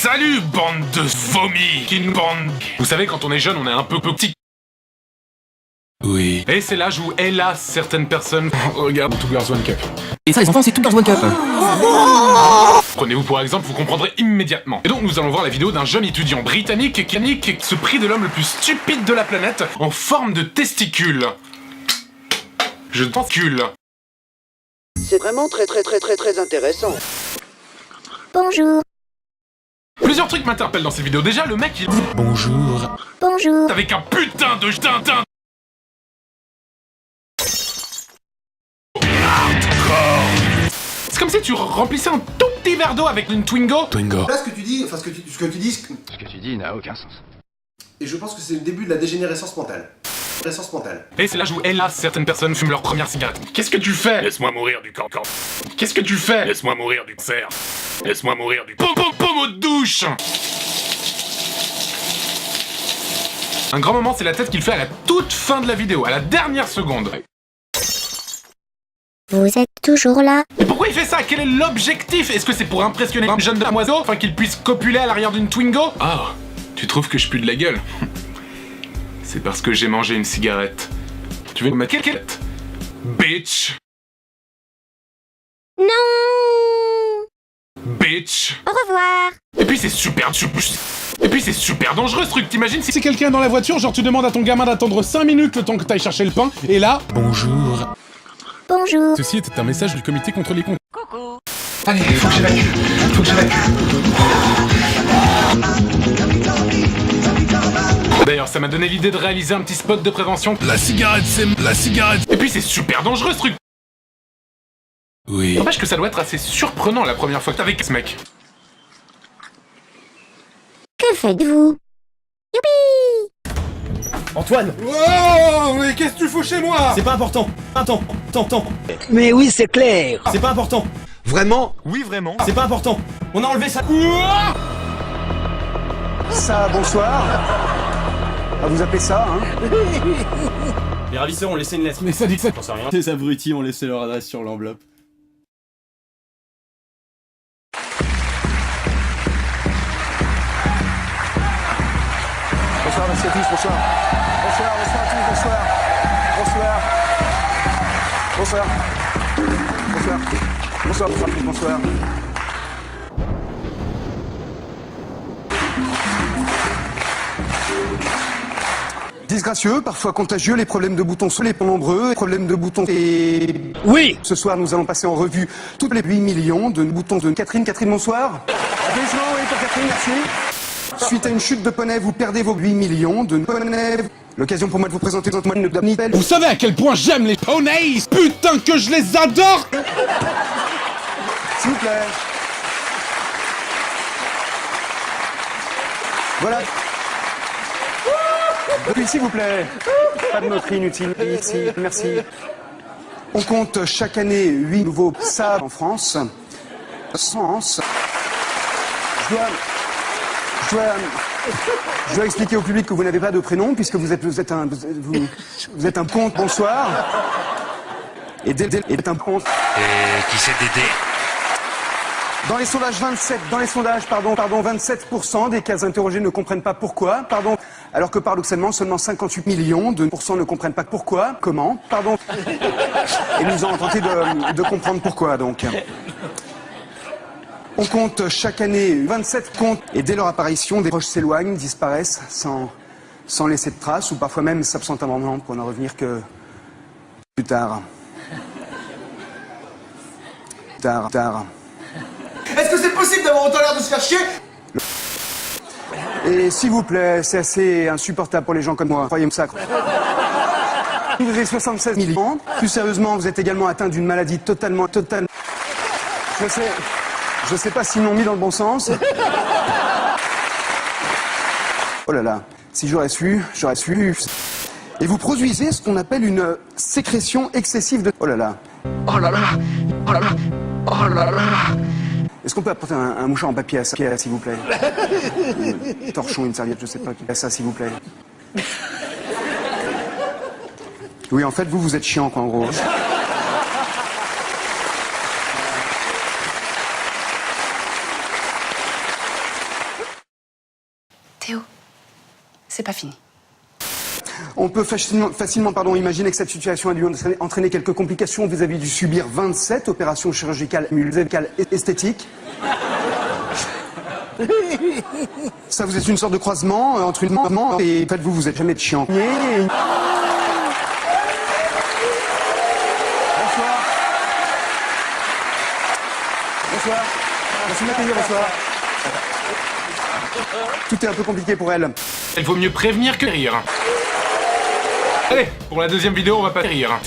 Salut, bande de vomis, une bande. Vous savez, quand on est jeune, on est un peu petit. Oui. Et c'est l'âge où, hélas, certaines personnes regardent Two Girls One Cup. Et ça, les enfants, c'est Two Girls One Cup. Prenez-vous pour exemple, vous comprendrez immédiatement. Et donc, nous allons voir la vidéo d'un jeune étudiant britannique qui se prit de l'homme le plus stupide de la planète en forme de testicule. Je pense cul. C'est vraiment très intéressant. Bonjour. Plusieurs trucs m'interpellent dans cette vidéo. Déjà, le mec, il dit Bonjour. Bonjour. avec un putain de hardcore. C'est comme si tu remplissais un tout petit verre d'eau avec une Twingo. Là, ce que tu dis, ce que tu dis n'a aucun sens. Et je pense que c'est le début de la dégénérescence mentale. Et c'est l'âge où, hélas, certaines personnes fument leur première cigarette. Qu'est-ce que tu fais? Laisse-moi mourir du cancer. Qu'est-ce que tu fais? Laisse-moi mourir du cancer. Laisse-moi mourir du pommeau de douche. Un grand moment, c'est la tête qu'il fait à la toute fin de la vidéo, à la dernière seconde. Vous êtes toujours là? Et pourquoi il fait ça? Quel est l'objectif? Est-ce que c'est pour impressionner un jeune damoiseau afin qu'il puisse copuler à l'arrière d'une Twingo? Ah, tu trouves que je pue de la gueule? C'est parce que j'ai mangé une cigarette. Tu veux me mettre quelle tête? Bitch! Non. Bitch! Au revoir. Et puis c'est super dangereux ce truc, t'imagines si... C'est quelqu'un dans la voiture, genre tu demandes à ton gamin d'attendre 5 minutes le temps que t'ailles chercher le pain, et là... Bonjour. Bonjour. Ceci était un message du comité contre les cons. Coucou. Allez, faut que j'évacue. D'ailleurs, ça m'a donné l'idée de réaliser un petit spot de prévention. La cigarette, c'est... La cigarette. Et puis c'est super dangereux ce truc. Oui. N'empêche que ça doit être assez surprenant la première fois que t'es avec ce mec. Que faites-vous? Youpi. Antoine! Oh, mais qu'est-ce que tu fous chez moi? C'est pas important! Attends. Mais oui, c'est clair. C'est pas important! Vraiment? Oui, vraiment! C'est pas important! On a enlevé ça! Ça, bonsoir. Ah, vous appelez ça, hein? Les ravisseurs ont laissé une lettre. Mais ça dit que ça... J'en sais rien. Ces abrutis ont laissé leur adresse sur l'enveloppe. Bonsoir, merci à tous, bonsoir. Bonsoir à tous, bonsoir. Disgracieux, parfois contagieux, les problèmes de boutons sont les plus nombreux, problèmes de boutons et... Oui. Ce soir, nous allons passer en revue toutes les 8 millions de boutons de Catherine. Catherine, bonsoir. Applaudissements, oui, pour Catherine, merci. Suite à une chute de poney, vous perdez vos 8 millions de poney. L'occasion pour moi de vous présenter notre moine de Nipel. Vous savez à quel point j'aime les poneys? Putain que je les adore! S'il vous plaît. Voilà. Oui, s'il vous plaît. Pas de moquerie inutile ici. Merci. On compte chaque année 8 nouveaux sables en France. Je dois expliquer au public que vous n'avez pas de prénom puisque vous êtes un compte. Bonsoir. Et un compte. Et qui c'est Dédé? Dans les sondages 27% des cas interrogés ne comprennent pas pourquoi, alors que paradoxalement, seulement 58 millions de % ne comprennent pas pourquoi, comment, et nous allons tenter de comprendre pourquoi, donc. On compte chaque année 27 comptes, et dès leur apparition, des proches s'éloignent, disparaissent, sans laisser de traces, ou parfois même s'absentent un moment pour n'en revenir que plus tard. Tard. Est-ce que c'est possible d'avoir autant l'air de se faire chier? Et s'il vous plaît, c'est assez insupportable pour les gens comme moi. Croyez-moi ça. Vous avez 76 millions. Plus sérieusement, vous êtes également atteint d'une maladie totale. Je sais pas s'ils l'ont mis dans le bon sens. Oh là là, si j'aurais su. Et vous produisez ce qu'on appelle une sécrétion excessive de... Oh là là. Est-ce qu'on peut apporter un mouchoir en papier à ça, s'il vous plaît? Un torchon, une serviette, je sais pas, à ça, s'il vous plaît. Oui, en fait, vous êtes chiant, quoi, en gros. c'est pas fini. On peut facilement imaginer que cette situation a dû entraîner quelques complications vis-à-vis du subir 27 opérations chirurgicales musicales et esthétiques. Ça, vous êtes une sorte de croisement entre une maman et faites-vous, vous êtes jamais de chiant. Bonsoir. Bonsoir. Merci de m'accueillir, bonsoir. Tout est un peu compliqué pour elle. Il vaut mieux prévenir que rire. Allez, pour la deuxième vidéo, on va pas rire.